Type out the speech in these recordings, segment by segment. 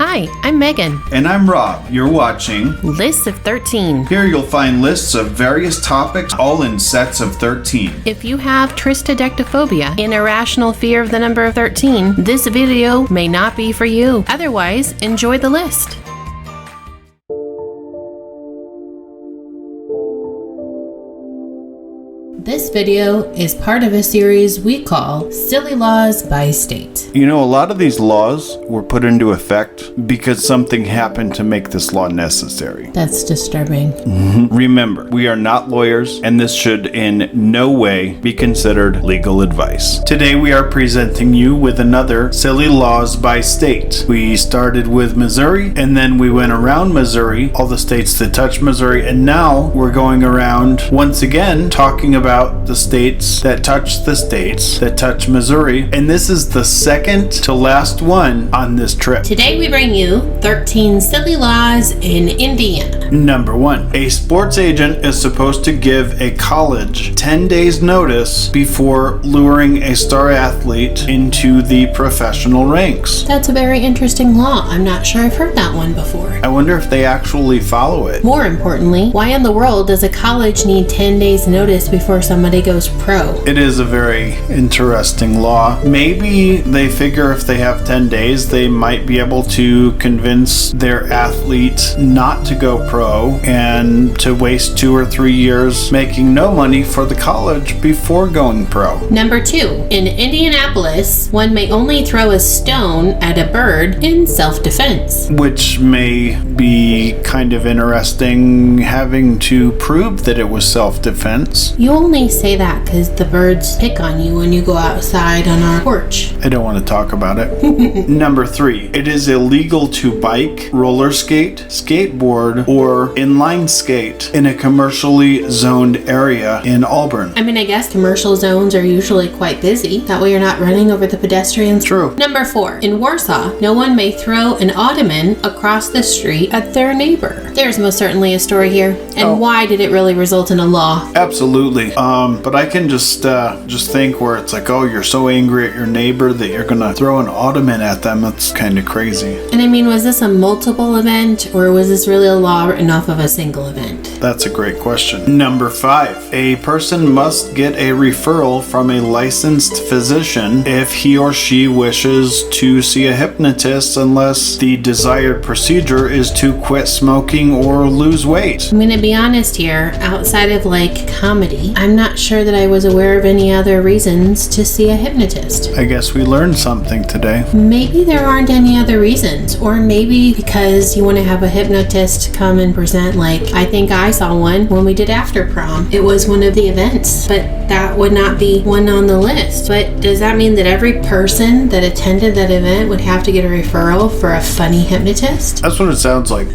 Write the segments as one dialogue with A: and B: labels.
A: Hi, I'm Megan.
B: And I'm Rob. You're watching
A: Lists of 13.
B: Here you'll find lists of various topics, all in sets of 13.
A: If you have tristodectophobia, an irrational fear of the number of 13, this video may not be for you. Otherwise, enjoy the list. This video is part of a series we call Silly Laws by State.
B: You know, a lot of these laws were put into effect because something happened to make this law necessary.
A: That's disturbing.
B: Remember, we are not lawyers, and this should in no way be considered legal advice. Today we are presenting you with another Silly Laws by State. We started with Missouri, and then we went around Missouri, all the states that touch Missouri, and now we're going around once again talking about the states that touch the states that touch Missouri, and this is the second to last one on this trip.
A: Today we bring you 13 silly laws in Indiana.
B: Number 1. A sports agent is supposed to give a college 10 days notice before luring a star athlete into the professional ranks.
A: That's a very interesting law. I'm not sure I've heard that one before.
B: I wonder if they actually follow it.
A: More importantly, why in the world does a college need 10 days notice before somebody goes pro?
B: It is a very interesting law. Maybe they figure if they have 10 days, they might be able to convince their athlete not to go pro and to waste 2 or 3 years making no money for the college before going pro.
A: Number 2. In Indianapolis, one may only throw a stone at a bird in self-defense.
B: Which may be kind of interesting, having to prove that it was self-defense.
A: You only say that because the birds pick on you when you go outside on our porch.
B: I don't want to talk about it. Number 3. It is illegal to bike, roller skate, skateboard, or inline skate in a commercially zoned area in Auburn.
A: I mean, I guess commercial zones are usually quite busy. That way you're not running over the pedestrians.
B: True.
A: Number 4. In Warsaw, no one may throw an ottoman across the street at their neighbor. There's most certainly a story here. And why did it really result in a law?
B: Absolutely. But I can just think where it's like, oh, you're so angry at your neighbor that you're gonna throw an ottoman at them. That's kind of crazy.
A: And I mean, was this a multiple event, or was this really a law written off of a single event?
B: That's a great question. Number 5. A person must get a referral from a licensed physician if he or she wishes to see a hypnotist, unless the desired procedure is to quit smoking or lose weight.
A: I'm gonna be honest here, outside of like comedy, I'm not sure that I was aware of any other reasons to see a hypnotist.
B: I guess we learned something today.
A: Maybe there aren't any other reasons, or maybe because you want to have a hypnotist come and present. Like, I think I saw one when we did after prom. It was one of the events, but that would not be one on the list. But does that mean that every person that attended that event would have to get a referral for a funny hypnotist?
B: That's what it sounds like.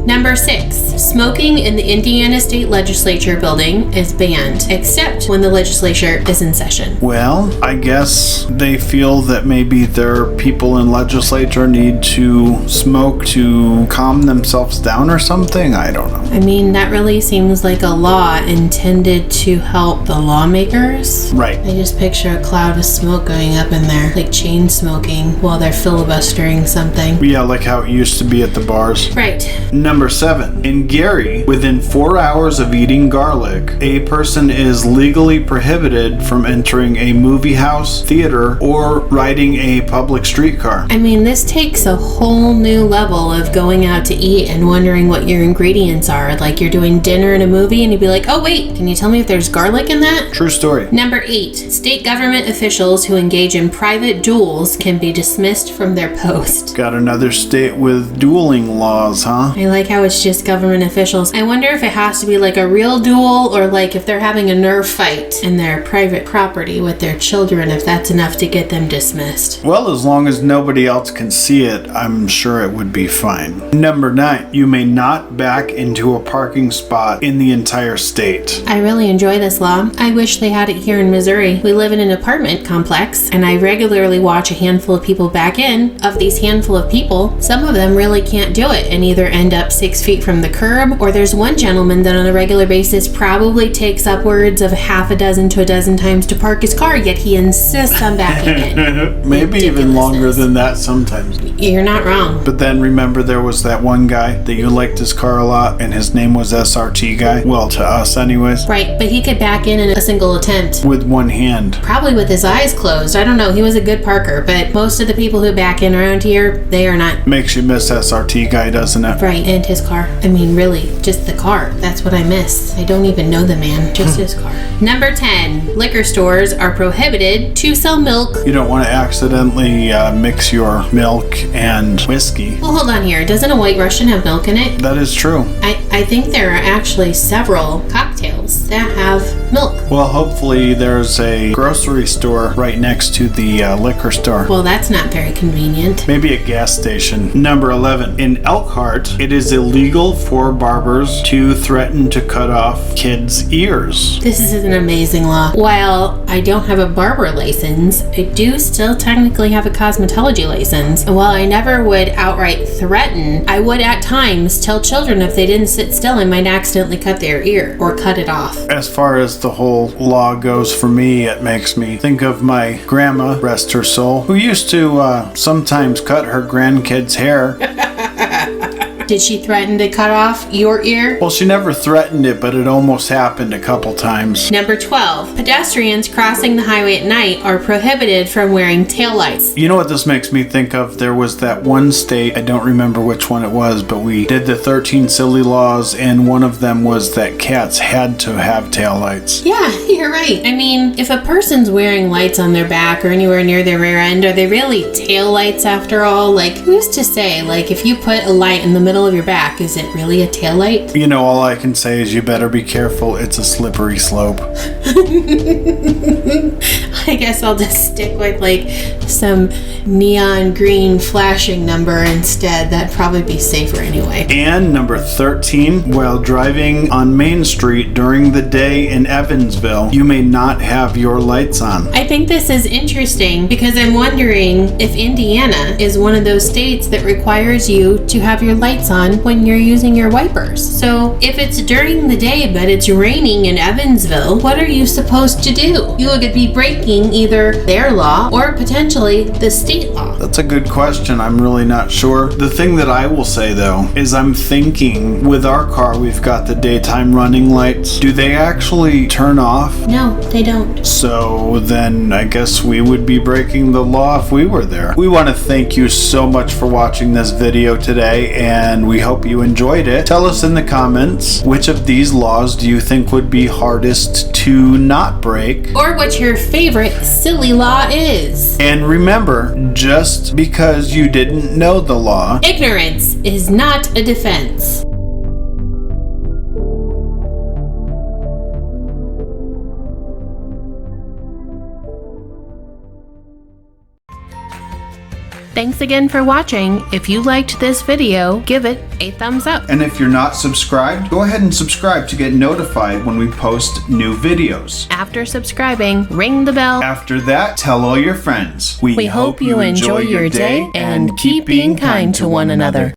A: Number 6. Smoking in the Indiana State Legislature building is banned, except when the legislature is in session.
B: Well, I guess they feel that maybe their people in legislature need to smoke to calm themselves down or something. I don't know.
A: I mean, that really seems like a law intended to help the lawmakers.
B: Right.
A: I just picture a cloud of smoke going up in there, like chain smoking while they're filibustering something.
B: Yeah, like how it used to be at the bars.
A: Right.
B: Number 7. In Gary, within 4 hours of eating garlic, a person is legally prohibited from entering a movie house, theater, or riding a public streetcar.
A: I mean, this takes a whole new level of going out to eat and wondering what your ingredients are. Like, you're doing dinner in a movie and you'd be like, oh wait, can you tell me if there's garlic in that?
B: True story.
A: Number 8. State government officials who engage in private duels can be dismissed from their post.
B: Got another state with dueling laws, huh?
A: I like how it's just government officials. I wonder if it has to be like a real duel, or like if they're having a nerf fight in their private property with their children, if that's enough to get them dismissed.
B: Well, as long as nobody else can see it, I'm sure it would be fine. Number 9. You may not back into a parking spot in the entire state.
A: I really enjoy this law. I wish they had it here in Missouri. We live in an apartment complex, and I regularly watch a handful of people back in. Of these handful of people, some of them really can't do it and either end up 6 feet from the curb, or there's one gentleman that on a regular basis probably takes up upwards of half a dozen to a dozen times to park his car, yet he insists on backing in.
B: Maybe even longer than that sometimes.
A: You're not wrong.
B: But then remember there was that one guy that you liked his car a lot and his name was SRT guy? Well, to us anyways.
A: Right, but he could back in a single attempt.
B: With one hand.
A: Probably with his eyes closed. I don't know. He was a good parker, but most of the people who back in around here, they are not.
B: Makes you miss SRT guy, doesn't it?
A: Right, and his car. I mean, really, just the car. That's what I miss. I don't even know the man, just his car. Number 10. Liquor stores are prohibited to sell milk.
B: You don't want to accidentally mix your milk and whiskey.
A: Well, hold on here. Doesn't a White Russian have milk in it?
B: That is true.
A: I think there are actually several cocktails that have milk.
B: Well, hopefully there's a grocery store right next to the liquor store.
A: Well, that's not very convenient.
B: Maybe a gas station. Number 11. In Elkhart, it is illegal for barbers to threaten to cut off kids' ears.
A: This is an amazing law. While I don't have a barber license, I do still technically have a cosmetology license. And while I never would outright threaten, I would at times tell children if they didn't sit still, I might accidentally cut their ear or cut it off.
B: As far as the whole law goes for me, it makes me think of my grandma, rest her soul, who used to sometimes cut her grandkids' hair.
A: Did she threaten to cut off your ear?
B: Well, she never threatened it, but it almost happened a couple times.
A: Number 12. Pedestrians crossing the highway at night are prohibited from wearing taillights.
B: You know what this makes me think of? There was that one state, I don't remember which one it was, but we did the 13 silly laws, and one of them was that cats had to have taillights.
A: Yeah, you're right. I mean, if a person's wearing lights on their back or anywhere near their rear end, are they really taillights after all? Like, who's to say, like, if you put a light in the middle of your back, is it really a taillight?
B: You know, all I can say is you better be careful. It's a slippery slope.
A: I guess I'll just stick with like some neon green flashing number instead. That'd probably be safer anyway.
B: And number 13, while driving on Main Street during the day in Evansville, you may not have your lights on.
A: I think this is interesting because I'm wondering if Indiana is one of those states that requires you to have your lights on when you're using your wipers. So if it's during the day but it's raining in Evansville, what are you supposed to do? You would be breaking either their law or potentially the state law.
B: That's a good question. I'm really not sure. The thing that I will say though is I'm thinking with our car we've got the daytime running lights. Do they actually turn off?
A: No, they don't.
B: So then I guess we would be breaking the law if we were there. We want to thank you so much for watching this video today, and we hope you enjoyed it. Tell us in the comments, which of these laws do you think would be hardest to not break?
A: Or what your favorite silly law is.
B: And remember, just because you didn't know the law,
A: ignorance is not a defense. Thanks again for watching. If you liked this video, give it a thumbs up.
B: And if you're not subscribed, go ahead and subscribe to get notified when we post new videos.
A: After subscribing, ring the bell.
B: After that, tell all your friends.
A: We hope you enjoy your day and keep being kind to one another.